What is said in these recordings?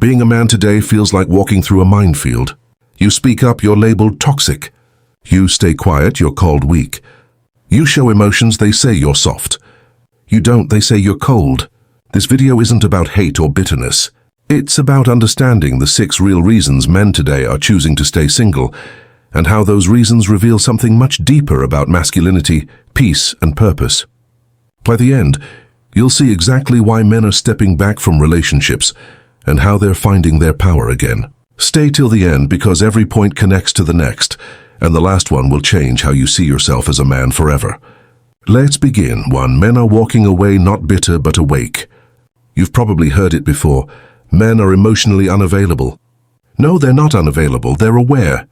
Being a man today feels like walking through a minefield. You speak up, you're labeled toxic. You stay quiet, you're called weak. You show emotions, they say you're soft. You don't, they say you're cold. This video isn't about hate or bitterness. It's about understanding the 6 real reasons men today are choosing to stay single, and how those reasons reveal something much deeper about masculinity, peace, and purpose. By the end, you'll see exactly why men are stepping back from relationships and how they're finding their power again. Stay till the end because every point connects to the next, and the last one will change how you see yourself as a man forever. Let's begin. 1. Men are walking away not bitter but awake. You've probably heard it before. Men are emotionally unavailable. No, they're not unavailable, they're aware.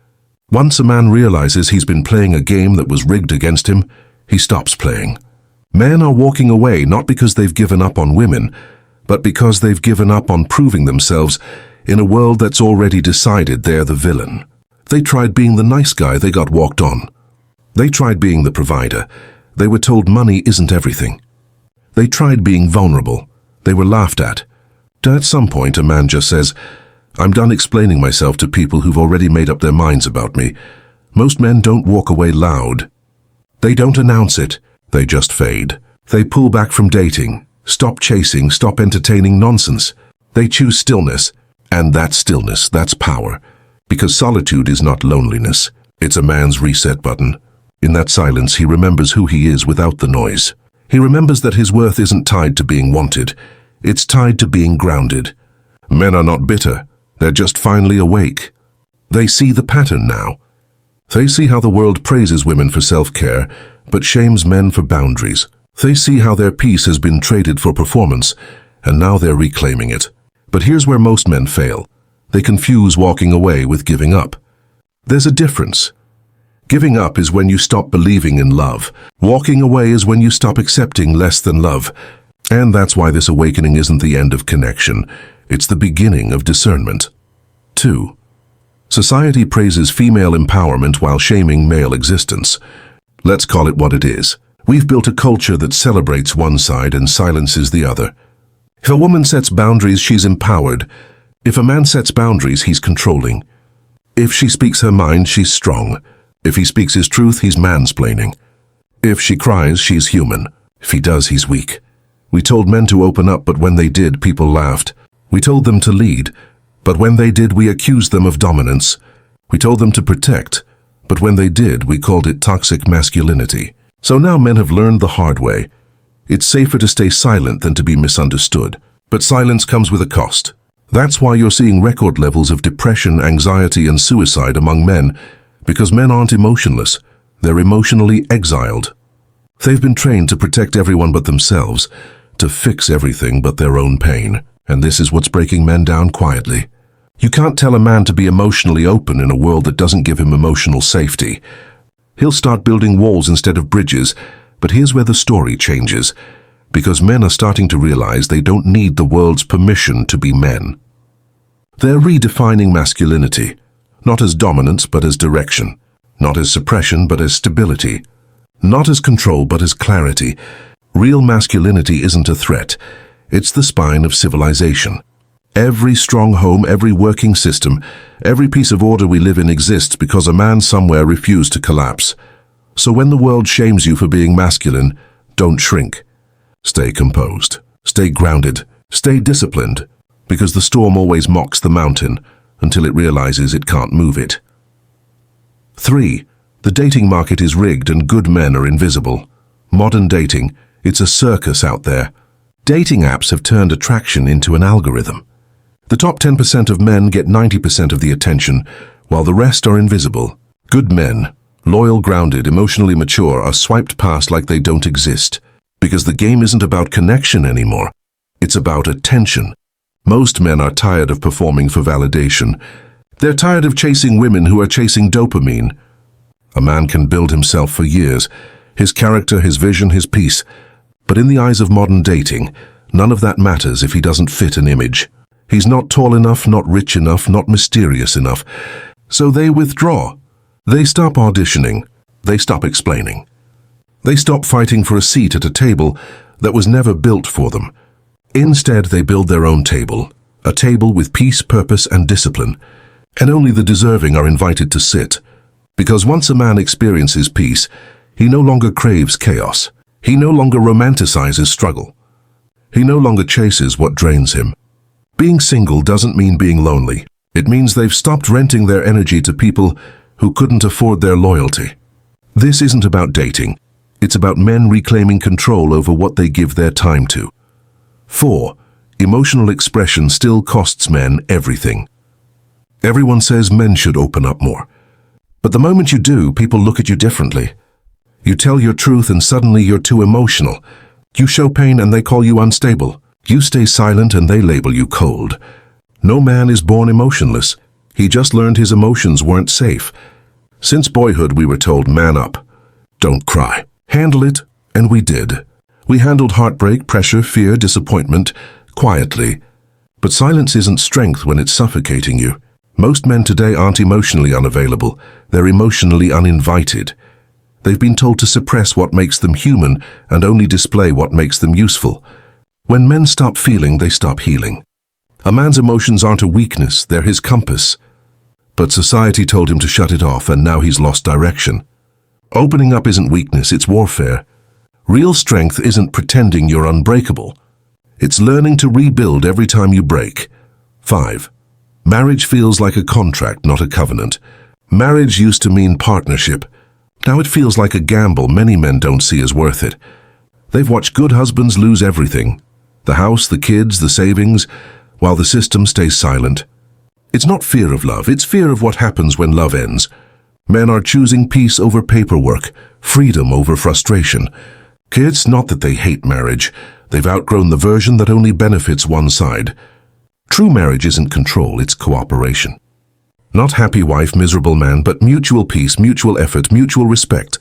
Once a man realizes he's been playing a game that was rigged against him, he stops playing. Men are walking away not because they've given up on women, but because they've given up on proving themselves in a world that's already decided they're the villain. They tried being the nice guy, they got walked on. They tried being the provider. They were told money isn't everything. They tried being vulnerable. They were laughed at. At some point, a man just says, "I'm done explaining myself to people who've already made up their minds about me." Most men don't walk away loud. They don't announce it. They just fade. They pull back from dating, stop chasing, stop entertaining nonsense. They choose stillness, and that stillness, that's power. Because solitude is not loneliness. It's a man's reset button. In that silence, he remembers who he is without the noise. He remembers that his worth isn't tied to being wanted. It's tied to being grounded. Men are not bitter. They're just finally awake. They see the pattern now. They see how the world praises women for self-care, but shames men for boundaries. They see how their peace has been traded for performance, and now they're reclaiming it. But here's where most men fail. They confuse walking away with giving up. There's a difference. Giving up is when you stop believing in love. Walking away is when you stop accepting less than love. And that's why this awakening isn't the end of connection. It's the beginning of discernment. 2. Society praises female empowerment while shaming male existence. Let's call it what it is. We've built a culture that celebrates one side and silences the other. If a woman sets boundaries, she's empowered. If a man sets boundaries, he's controlling. If she speaks her mind, she's strong. If he speaks his truth, he's mansplaining. If she cries, she's human. If he does, he's weak. We told men to open up, but when they did, people laughed. We told them to lead, but when they did, we accused them of dominance. We told them to protect, but when they did, we called it toxic masculinity. So now men have learned the hard way. It's safer to stay silent than to be misunderstood. But silence comes with a cost. That's why you're seeing record levels of depression, anxiety, and suicide among men, because men aren't emotionless. They're emotionally exiled. They've been trained to protect everyone but themselves, to fix everything but their own pain. And this is what's breaking men down quietly. You can't tell a man to be emotionally open in a world that doesn't give him emotional safety. He'll start building walls instead of bridges, but here's where the story changes, because men are starting to realize they don't need the world's permission to be men. They're redefining masculinity, not as dominance but as direction, not as suppression but as stability, not as control but as clarity. Real masculinity isn't a threat, it's the spine of civilization. Every strong home, every working system, every piece of order we live in exists because a man somewhere refused to collapse. So when the world shames you for being masculine, don't shrink. Stay composed, stay grounded, stay disciplined, because the storm always mocks the mountain until it realizes it can't move it. 3. The dating market is rigged and good men are invisible. Modern dating, it's a circus out there. Dating apps have turned attraction into an algorithm. The top 10% of men get 90% of the attention, while the rest are invisible. Good men, loyal, grounded, emotionally mature, are swiped past like they don't exist. Because the game isn't about connection anymore. It's about attention. Most men are tired of performing for validation. They're tired of chasing women who are chasing dopamine. A man can build himself for years, his character, his vision, his peace. But in the eyes of modern dating, none of that matters if he doesn't fit an image. He's not tall enough, not rich enough, not mysterious enough. So they withdraw. They stop auditioning. They stop explaining. They stop fighting for a seat at a table that was never built for them. Instead, they build their own table. a table with peace, purpose, and discipline, and only the deserving are invited to sit. Because once a man experiences peace, he no longer craves chaos. He no longer romanticizes struggle. He no longer chases what drains him. Being single doesn't mean being lonely. It means they've stopped renting their energy to people who couldn't afford their loyalty. This isn't about dating. It's about men reclaiming control over what they give their time to. 4. Emotional expression still costs men everything. Everyone says men should open up more. But the moment you do, people look at you differently. You tell your truth and suddenly you're too emotional. You show pain and they call you unstable. You stay silent and they label you cold. No man is born emotionless. He just learned his emotions weren't safe. Since boyhood we were told, man up. Don't cry. Handle it, and we did. We handled heartbreak, pressure, fear, disappointment, quietly. But silence isn't strength when it's suffocating you. Most men today aren't emotionally unavailable. They're emotionally uninvited. They've been told to suppress what makes them human and only display what makes them useful. When men stop feeling, they stop healing. A man's emotions aren't a weakness, they're his compass. But society told him to shut it off, and now he's lost direction. Opening up isn't weakness, it's warfare. Real strength isn't pretending you're unbreakable. It's learning to rebuild every time you break. 5. Marriage feels like a contract, not a covenant. Marriage used to mean partnership. Now it feels like a gamble many men don't see as worth it. They've watched good husbands lose everything. The house, the kids, the savings, while the system stays silent. It's not fear of love, it's fear of what happens when love ends. Men are choosing peace over paperwork, freedom over frustration. It's not that they hate marriage. They've outgrown the version that only benefits one side. True marriage isn't control, it's cooperation. Not happy wife, miserable man, but mutual peace, mutual effort, mutual respect.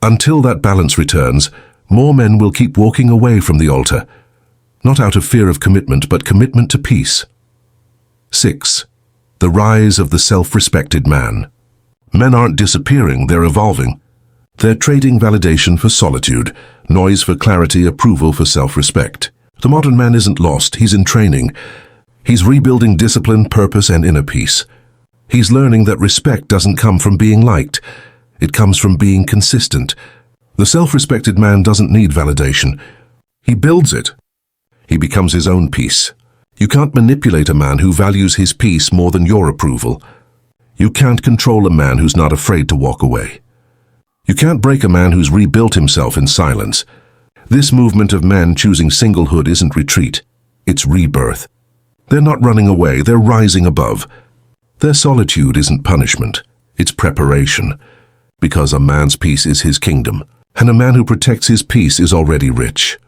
Until that balance returns, more men will keep walking away from the altar. Not out of fear of commitment, but commitment to peace. 6. The rise of the self-respected man. Men aren't disappearing, they're evolving. They're trading validation for solitude, noise for clarity, approval for self-respect. The modern man isn't lost, he's in training. He's rebuilding discipline, purpose, and inner peace. He's learning that respect doesn't come from being liked. It comes from being consistent. The self-respected man doesn't need validation. He builds it. He becomes his own peace. You can't manipulate a man who values his peace more than your approval. You can't control a man who's not afraid to walk away. You can't break a man who's rebuilt himself in silence. This movement of men choosing singlehood isn't retreat. It's rebirth. They're not running away, they're rising above. Their solitude isn't punishment, it's preparation. Because a man's peace is his kingdom, and a man who protects his peace is already rich.